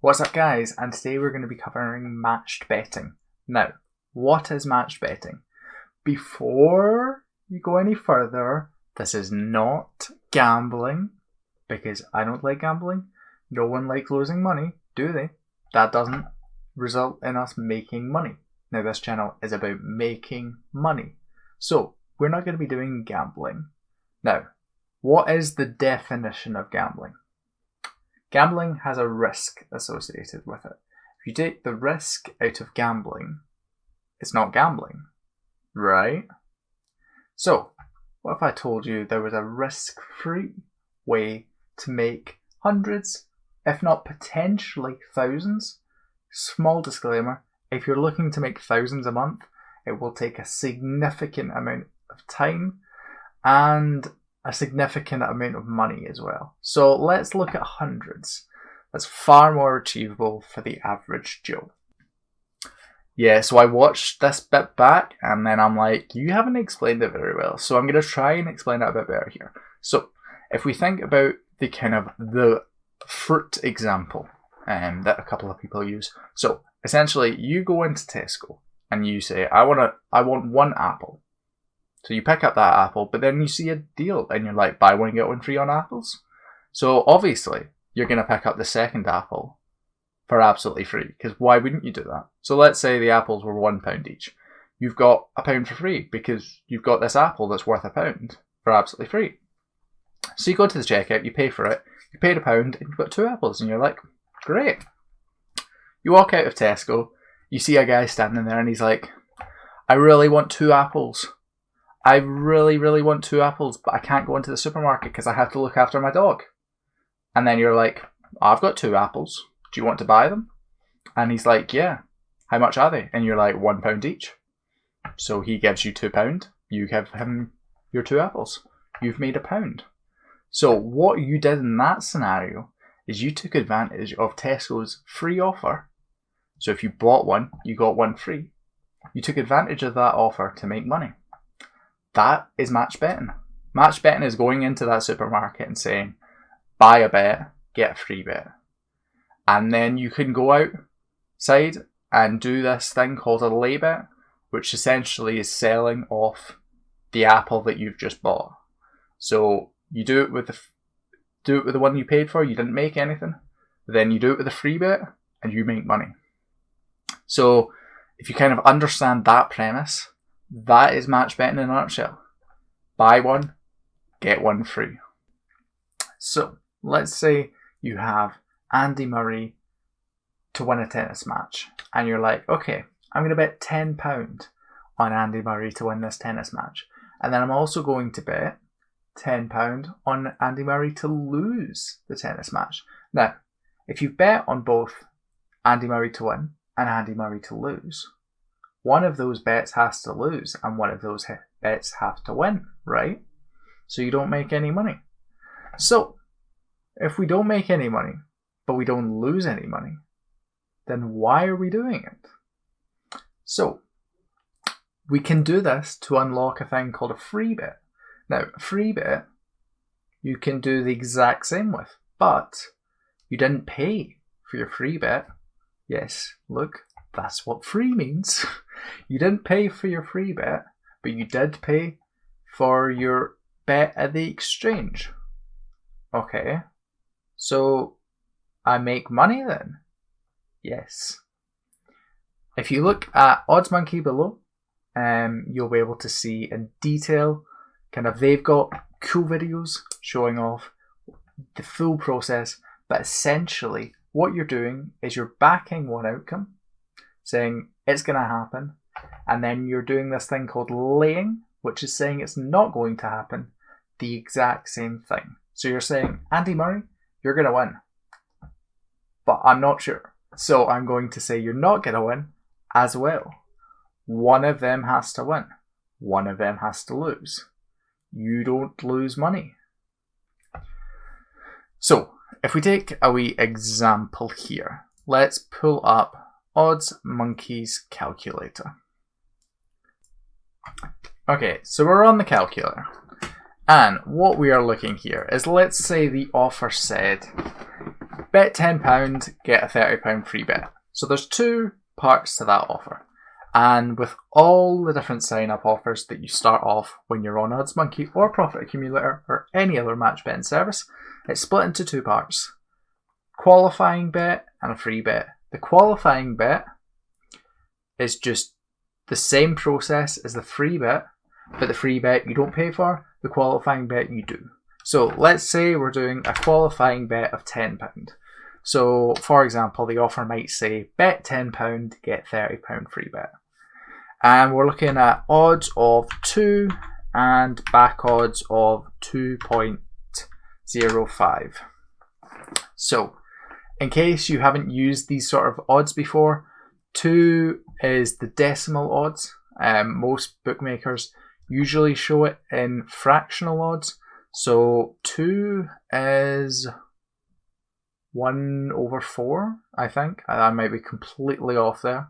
What's up guys, and today we're going to be covering matched betting. Now, what is matched betting? Before you go any further, this is not gambling, because I don't like gambling. No one likes losing money, do they? That doesn't result in us making money. Now this channel is about making money. So, we're not going to be doing gambling. Now, what is the definition of gambling? Gambling has a risk associated with it. If you take the risk out of gambling, it's not gambling, right? So, what if I told you there was a risk-free way to make hundreds, if not potentially thousands? Small disclaimer, if you're looking to make thousands a month, it will take a significant amount of time and a significant amount of money as well. So let's look at hundreds. That's far more achievable for the average Joe. Yeah, so I watched this bit back and then I'm like, you haven't explained it very well. So I'm going to try and explain it a bit better here. So if we think about the kind of the fruit example that a couple of people use. So essentially you go into Tesco and you say, I want one apple. So you pick up that apple, but then you see a deal and you're like, buy one, get one free on apples. So obviously you're going to pick up the second apple for absolutely free, because why wouldn't you do that? So let's say the apples were £1 each. You've got £1 for free because you've got this apple that's worth £1 for absolutely free. So you go to the checkout, you pay for it, you paid £1 and you've got 2 apples and you're like, great. You walk out of Tesco, you see a guy standing there and he's like, I really want 2 apples. I really, really want 2 apples, but I can't go into the supermarket because I have to look after my dog. And then you're like, I've got 2 apples. Do you want to buy them? And he's like, yeah. How much are they? And you're like, £1 each. So he gives you £2. You give him your 2 apples. You've made £1. So what you did in that scenario is you took advantage of Tesco's free offer. So if you bought one, you got one free. You took advantage of that offer to make money. That is match betting. Match betting is going into that supermarket and saying, buy a bet, get a free bet. And then you can go outside and do this thing called a lay bet, which essentially is selling off the apple that you've just bought. So you do it with the one you paid for, you didn't make anything. Then you do it with a free bet and you make money. So if you kind of understand that premise, that is match betting in a nutshell. Buy one, get one free. So let's say you have Andy Murray to win a tennis match and you're like, okay, I'm going to bet £10 on Andy Murray to win this tennis match. And then I'm also going to bet £10 on Andy Murray to lose the tennis match. Now, if you bet on both Andy Murray to win and Andy Murray to lose, one of those bets has to lose and one of those bets have to win, right? So you don't make any money. So if we don't make any money, but we don't lose any money, then why are we doing it? So we can do this to unlock a thing called a free bet. Now, a free bet you can do the exact same with, but you didn't pay for your free bet. Yes, look, that's what free means. You didn't pay for your free bet, but you did pay for your bet at the exchange. Okay, so I make money then? Yes. If you look at Odds Monkey below, you'll be able to see in detail, kind of, they've got cool videos showing off the full process, but essentially what you're doing is you're backing one outcome, saying it's going to happen, and then you're doing this thing called laying, which is saying it's not going to happen, the exact same thing. So you're saying, Andy Murray, you're going to win, but I'm not sure. So I'm going to say you're not going to win as well. One of them has to win. One of them has to lose. You don't lose money. So if we take a wee example here, let's pull up Odds Monkey's calculator. Okay, so we're on the calculator. And what we are looking here is, let's say the offer said Bet £10, get a £30 free bet. So there's two parts to that offer. And with all the different sign-up offers that you start off when you're on Odds Monkey or Profit Accumulator or any other match betting service, it's split into two parts. Qualifying bet and a free bet. The qualifying bet is just the same process as the free bet, but the free bet you don't pay for, the qualifying bet you do. So let's say we're doing a qualifying bet of £10. So for example, the offer might say bet £10, get £30 free bet. And we're looking at odds of 2 and back odds of 2.05. So in case you haven't used these sort of odds before, 2 is the decimal odds. Most bookmakers usually show it in fractional odds. So 2 is 1/4, I think. I might be completely off there.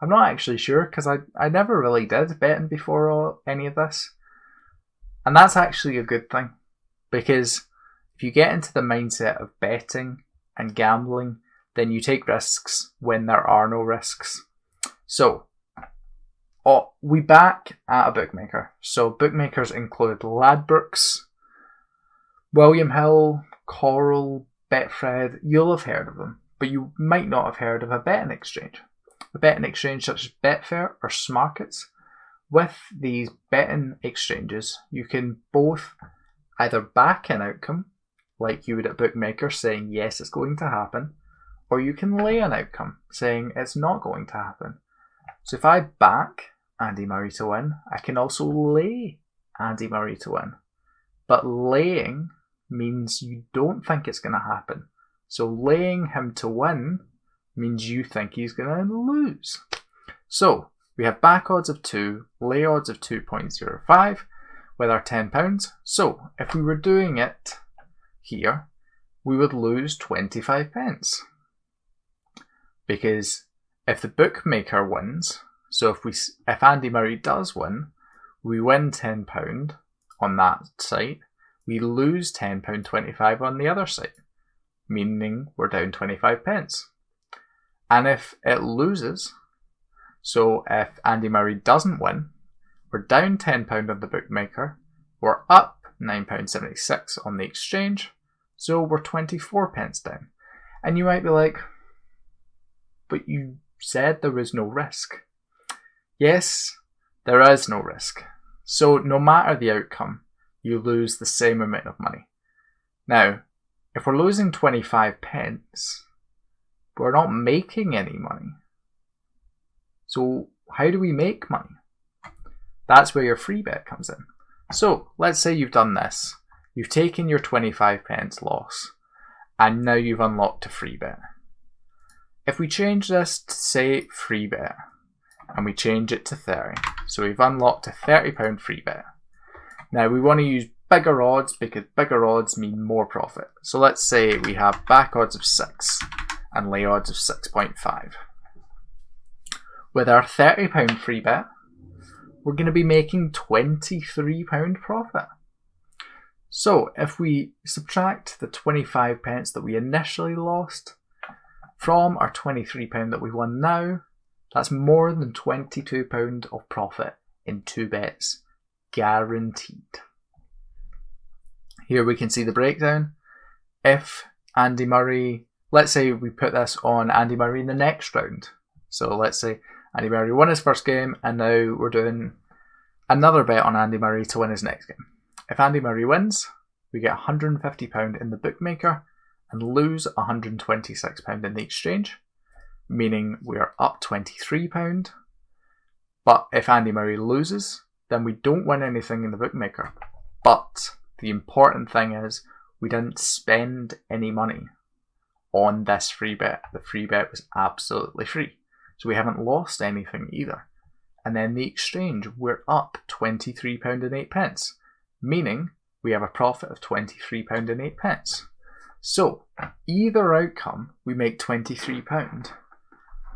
I'm not actually sure because I never really did betting before any of this. And that's actually a good thing, because if you get into the mindset of betting and gambling, then you take risks when there are no risks. So we back at a bookmaker. So bookmakers include Ladbrokes, William Hill, Coral, Betfred. You'll have heard of them, but you might not have heard of a betting exchange. A betting exchange such as Betfair or Smarkets. With these betting exchanges, you can both either back an outcome, like you would at bookmaker, saying yes, it's going to happen, or you can lay an outcome, saying it's not going to happen. So if I back Andy Murray to win, I can also lay Andy Murray to win. But laying means you don't think it's going to happen. So laying him to win means you think he's going to lose. So we have back odds of 2, lay odds of 2.05 with our £10. So if we were doing it here, we would lose 25 pence. Because if the bookmaker wins, so if Andy Murray does win, we win £10 on that site, we lose £10.25 on the other site, meaning we're down 25 pence. And if it loses, so if Andy Murray doesn't win, we're down £10 on the bookmaker, we're up £9.76 on the exchange, so we're 24 pence down. And you might be like, but you said there was no risk. Yes, there is no risk. So no matter the outcome, you lose the same amount of money. Now, if we're losing 25 pence, we're not making any money. So how do we make money? That's where your free bet comes in. So let's say you've done this. You've taken your 25 pence loss and now you've unlocked a free bet. If we change this to say free bet and we change it to 30, so we've unlocked a £30 free bet. Now we want to use bigger odds because bigger odds mean more profit. So let's say we have back odds of 6 and lay odds of 6.5. With our £30 free bet, we're going to be making £23 profit. So if we subtract the 25 pence that we initially lost from our £23 that we won now, that's more than £22 of profit in 2 bets, guaranteed. Here we can see the breakdown. If Andy Murray, let's say we put this on Andy Murray in the next round. So let's say Andy Murray won his first game and now we're doing another bet on Andy Murray to win his next game. If Andy Murray wins, we get £150 in the bookmaker and lose £126 in the exchange, meaning we are up £23. But if Andy Murray loses, then we don't win anything in the bookmaker. But the important thing is we didn't spend any money on this free bet. The free bet was absolutely free. So we haven't lost anything either. And then the exchange, we're up £23.08, meaning we have a profit of £23.08. So either outcome, we make £23.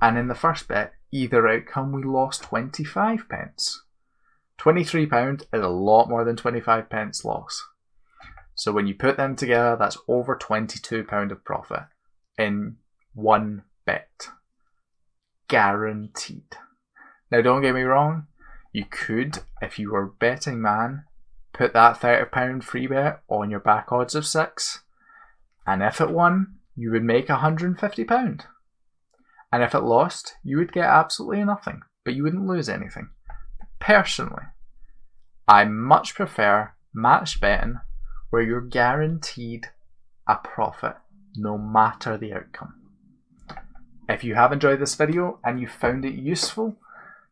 And in the first bet, either outcome, we lost 25 pence. £23 is a lot more than 25 pence loss. So when you put them together, that's over £22 of profit. in one bet. Guaranteed. Now don't get me wrong, you could, if you were a betting man, put that £30 free bet on your back odds of 6, and if it won, you would make £150. And if it lost, you would get absolutely nothing, but you wouldn't lose anything. Personally, I much prefer match betting where you're guaranteed a profit no matter the outcome. If you have enjoyed this video and you found it useful,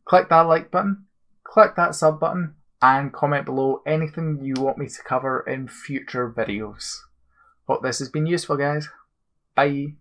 click that like button, click that sub button, and comment below anything you want me to cover in future videos. Hope this has been useful, guys. Bye.